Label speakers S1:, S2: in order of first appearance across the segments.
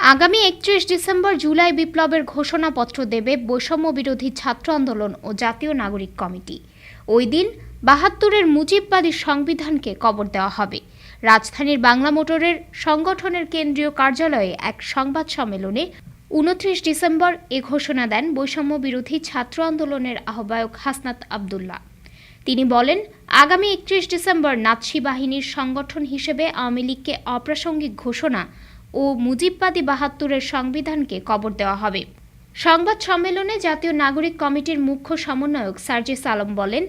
S1: আগামী ৩১ ডিসেম্বর জুলাই বিপ্লবের ঘোষণাপত্র দেবে বৈষম্য বিরোধী ছাত্র আন্দোলন ও জাতীয় নাগরিক কমিটি। ওই দিন ৭২-এর মুজিববাদী সংবিধানকে কবর দেওয়া হবে। রাজধানীর বাংলা মোটরের সংগঠনের কেন্দ্রীয় কার্যালয়ে এক সংবাদ সম্মেলনে ২৯ ডিসেম্বর এ ঘোষণা দেন বৈষম্য বিরোধী ছাত্র আন্দোলনের আহ্বায়ক হাসনাত আবদুল্লাহ। তিনি বলেন, আগামী ৩১ ডিসেম্বর নাৎসি বাহিনীর সংগঠন হিসেবে আওয়ামী লীগকে অপ্রাসঙ্গিক ঘোষণা ও মুজিববাদী ৭২-এর সংবিধানকে কবর দেওয়া হবে। সংবাদ সম্মেলনে জাতীয় নাগরিক কমিটির মুখ্য সমন্বয়ক সার্জিস আলম বলেন,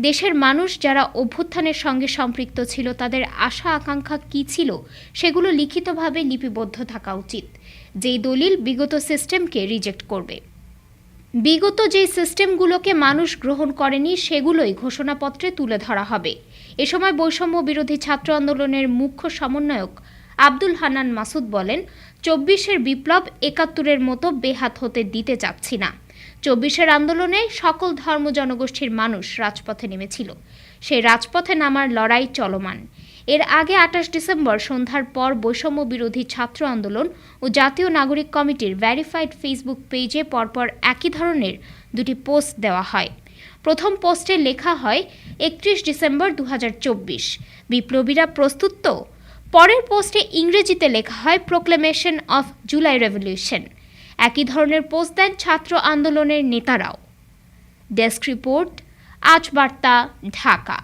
S1: দেশের মানুষ যারা অভ্যুত্থানের সঙ্গে সম্পৃক্ত ছিল তাদের আশা আকাঙ্ক্ষা কী ছিল সেগুলো লিখিতভাবে লিপিবদ্ধ থাকা উচিত। যেই দলিল বিগত সিস্টেমকে রিজেক্ট করবে। বিগত যেই সিস্টেমগুলোকে মানুষ গ্রহণ করেনি সেগুলোই ঘোষণাপত্রে তুলে ধরা হবে। এ সময় বৈষম্য বিরোধী ছাত্র আন্দোলনের মুখ্য সমন্বয়ক আব্দুল হান্নান মাসুদ বলেন, ২৪-এর বিপ্লব ৭১-এর মতো বেহাত হতে দিতে চাচ্ছি না। ২৪-এর আন্দোলনে সকল ধর্ম জনগোষ্ঠীর মানুষ রাজপথে নেমেছিল। সেই রাজপথে নামার লড়াই চলমান। এর আগে ২৮ ডিসেম্বর সন্ধ্যার পর বৈষম্য বিরোধী ছাত্র আন্দোলন ও জাতীয় নাগরিক কমিটির ভেরিফাইড ফেসবুক পেজে পরপর একই ধরনের দুটি পোস্ট দেওয়া হয়। প্রথম পোস্টে লেখা হয়, ৩১ ডিসেম্বর ২০২৪, বিপ্লবীরা প্রস্তুত তো? পরের পোস্টে ইংরেজিতে লেখা হয়, প্রোক্লেমেশন অফ জুলাই রেভলিউশন। একই ধরনের পোস্ট দেন ছাত্র আন্দোলনের নেতারাও। ডেস্ক রিপোর্ট, আজ বার্তা, ঢাকা।